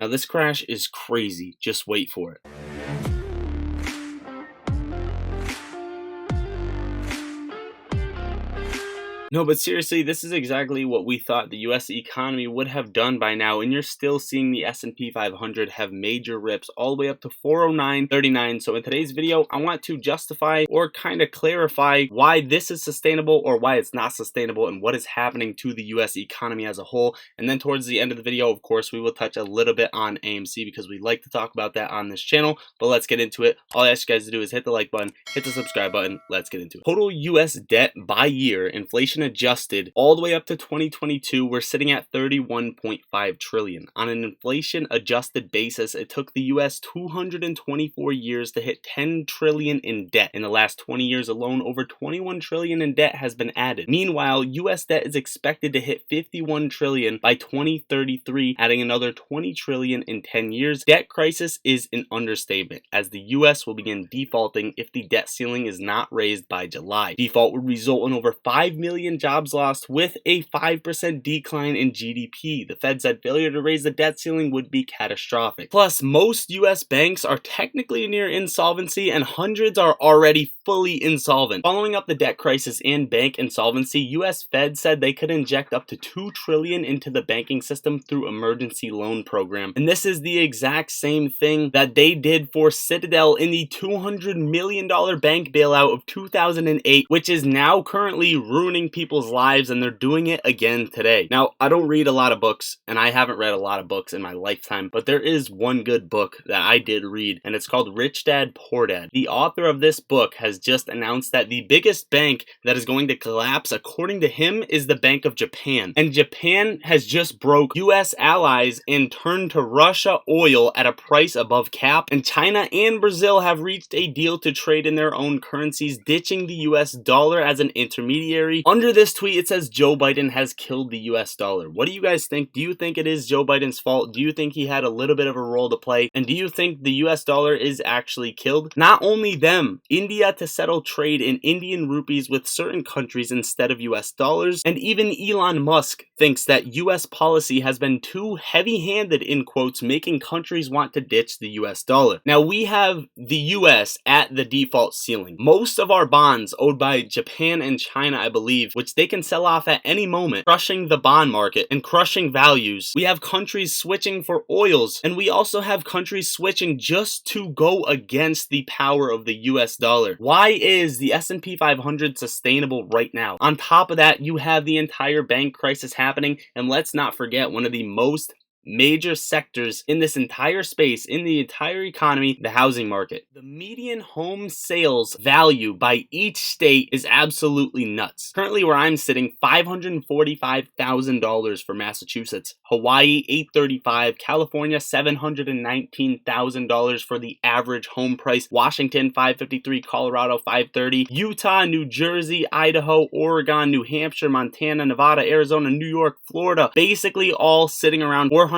Now this crash is crazy, just wait for it. No, but seriously, this is exactly what we thought the US economy would have done by now, and you're still seeing the S&P 500 have major rips all the way up to 409.39. So in today's video, I want to justify or kind of clarify why this is sustainable or why it's not sustainable and what is happening to the US economy as a whole. And then towards the end of the video, of course, we will touch a little bit on AMC because we like to talk about that on this channel. But let's get into it. All I ask you guys to do is hit the like button, hit the subscribe button. Let's get into it. Total US debt by year, inflation adjusted, all the way up to 2022, we're sitting at 31.5 trillion. On an inflation adjusted basis, it took the US 224 years to hit 10 trillion in debt. In the last 20 years alone, over 21 trillion in debt has been added. Meanwhile, US debt is expected to hit 51 trillion by 2033, adding another 20 trillion in 10 years. Debt crisis is an understatement, as the US will begin defaulting if the debt ceiling is not raised by July. Default would result in over 5 million jobs lost with a 5% decline in GDP. The Fed said failure to raise the debt ceiling would be catastrophic. Plus, most US banks are technically near insolvency and hundreds are already fully insolvent. Following up the debt crisis and bank insolvency, US Fed said they could inject up to 2 trillion into the banking system through emergency loan program. And this is the exact same thing that they did for Citadel in the $200 million bank bailout of 2008, which is now currently ruining people's lives, and they're doing it again today. Now, I don't read a lot of books, and I haven't read a lot of books in my lifetime, but there is one good book that I did read, and it's called Rich Dad, Poor Dad. The author of this book has just announced that the biggest bank that is going to collapse, according to him, is the Bank of Japan. And Japan has just broke US allies and turned to Russia oil at a price above cap, and China and Brazil have reached a deal to trade in their own currencies, ditching the US dollar as an intermediary. Under this tweet, it says Joe Biden has killed the US dollar. What do you guys think? Do you think it is Joe Biden's fault? Do you think he had a little bit of a role to play? And do you think the US dollar is actually killed? Not only them, India to settle trade in Indian rupees with certain countries instead of US dollars, and even Elon Musk thinks that US policy has been too heavy-handed, in quotes, making countries want to ditch the US dollar. Now, we have the US at the default ceiling. Most of our bonds owed by Japan and China, I believe, which they can sell off at any moment, crushing the bond market and crushing values. We have countries switching for oils, and we also have countries switching just to go against the power of the US dollar. Why is the S&P 500 sustainable right now? On top of that, you have the entire bank crisis happening, and let's not forget one of the most major sectors in this entire space, in the entire economy, the housing market. The median home sales value by each state is absolutely nuts. Currently where I'm sitting, $545,000 for Massachusetts, Hawaii $835,000, California $719,000 for the average home price, Washington $553,000, Colorado $530,000, Utah, New Jersey, Idaho, Oregon, New Hampshire, Montana, Nevada, Arizona, New York, Florida, basically all sitting around $400,000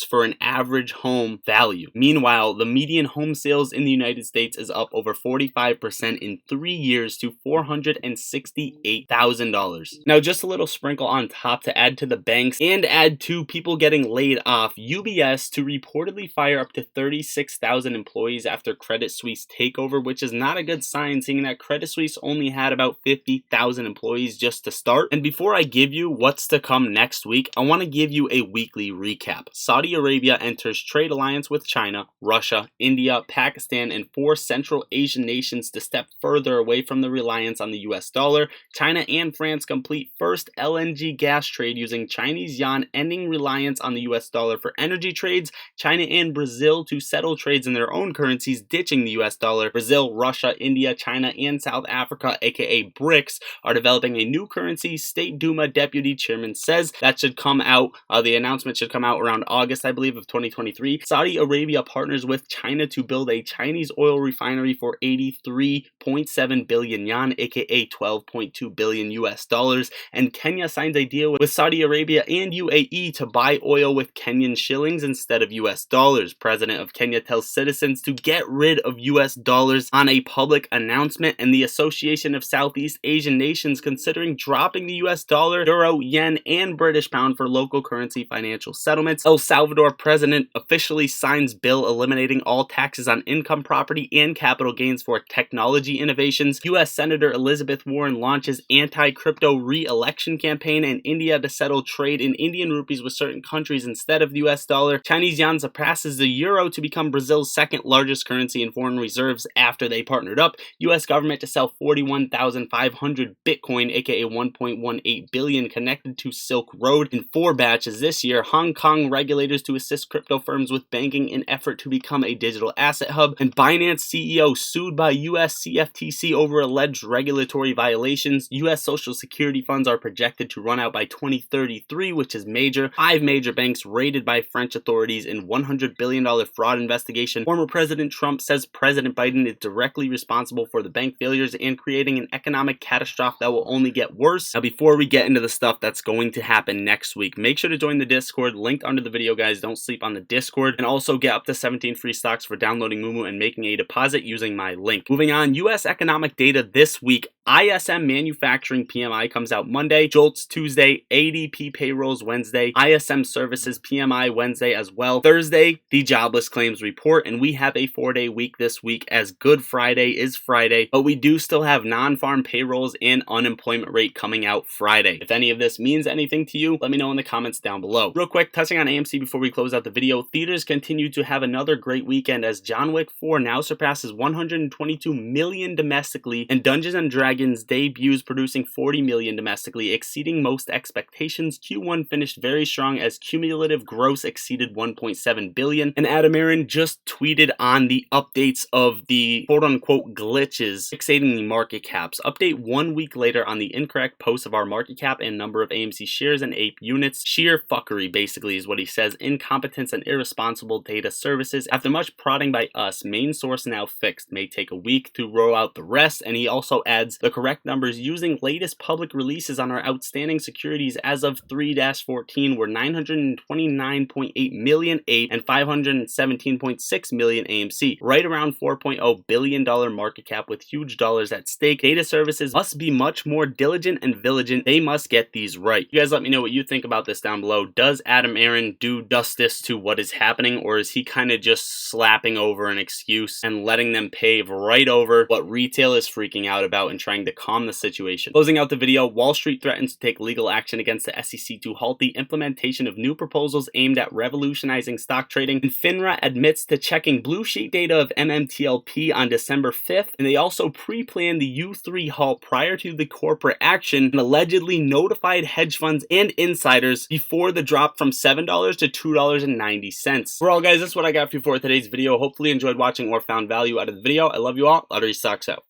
for an average home value. Meanwhile, the median home sales in the United States is up over 45% in 3 years to $468,000. Now, just a little sprinkle on top to add to the banks and add to people getting laid off. UBS to reportedly fire up to 36,000 employees after Credit Suisse takeover, which is not a good sign, seeing that Credit Suisse only had about 50,000 employees just to start. And before I give you what's to come next week, I want to give you a weekly recap. Saudi Arabia enters trade alliance with China, Russia, India, Pakistan, and 4 Central Asian nations to step further away from the reliance on the US dollar. China and France complete first LNG gas trade using Chinese yuan, ending reliance on the US dollar for energy trades. China and Brazil to settle trades in their own currencies, ditching the US dollar. Brazil, Russia, India, China, and South Africa, aka BRICS, are developing a new currency. State Duma deputy chairman says that should come out. The announcement should come out around August, I believe, of 2023. Saudi Arabia partners with China to build a Chinese oil refinery for 83.7 billion yuan, aka 12.2 billion US dollars. And Kenya signs a deal with Saudi Arabia and UAE to buy oil with Kenyan shillings instead of US dollars. President of Kenya tells citizens to get rid of US dollars on a public announcement, and the Association of Southeast Asian Nations considering dropping the US dollar, euro, yen, and British pound for local currency financial financial settlements. El Salvador president officially signs bill eliminating all taxes on income, property, and capital gains for technology innovations. U.S. Senator Elizabeth Warren launches anti-crypto re-election campaign, and India to settle trade in Indian rupees with certain countries instead of the US dollar. Chinese yuan surpasses the euro to become Brazil's second largest currency in foreign reserves after they partnered up. US government to sell 41,500 Bitcoin, aka 1.18 billion, connected to Silk Road in 4 batches this year. Hong Kong regulators to assist crypto firms with banking in effort to become a digital asset hub. And Binance CEO sued by US CFTC over alleged regulatory violations. US Social Security funds are projected to run out by 2033, which is major. 5 major banks raided by French authorities in $100 billion fraud investigation. Former President Trump says President Biden is directly responsible for the bank failures and creating an economic catastrophe that will only get worse. Now, before we get into the stuff that's going to happen next week, make sure to join the Discord, linked under the video, guys. Don't sleep on the Discord, and also get up to 17 free stocks for downloading Moomoo and making a deposit using my link. Moving on, US economic data this week. ISM manufacturing PMI comes out Monday, JOLTS Tuesday, ADP payrolls Wednesday, ISM services PMI Wednesday as well. Thursday, the jobless claims report, and we have a 4-day week this week as Good Friday is Friday, but we do still have non-farm payrolls and unemployment rate coming out Friday. If any of this means anything to you, let me know in the comments down below. Real quick, touching on AMC before we close out the video, theaters continue to have another great weekend as John Wick 4 now surpasses 122 million domestically, and Dungeons & Dragons debuts producing 40 million domestically, exceeding most expectations. Q1 finished very strong as cumulative gross exceeded 1.7 billion, and Adam Aaron just tweeted on the updates of the quote-unquote glitches fixating the market caps. Update 1 week later on the incorrect post of our market cap and number of AMC shares and APE units. Sheer fuckery basically is what he says. Incompetence and irresponsible data services. After much prodding by us, main source now fixed. May take a week to roll out the rest, and he also adds the correct numbers using latest public releases on our outstanding securities as of 3-14 were 929.8 million APE and 517.6 million AMC, right around $4.0 billion market cap with huge dollars at stake. Data services must be much more diligent and vigilant. They must get these right. You guys let me know what you think about this down below. Does Adam Aaron do justice to what is happening, or is he kind of just slapping over an excuse and letting them pave right over what retail is freaking out about and trying to calm the situation? Closing out the video, Wall Street threatens to take legal action against the SEC to halt the implementation of new proposals aimed at revolutionizing stock trading, and FINRA admits to checking blue sheet data of MMTLP on December 5th, and they also pre-planned the U3 halt prior to the corporate action and allegedly notified hedge funds and insiders before the drop from $7 to $2.90. Overall, guys, that's what I got for you for today's video. Hopefully you enjoyed watching or found value out of the video. I love you all. Lottery Stocks out.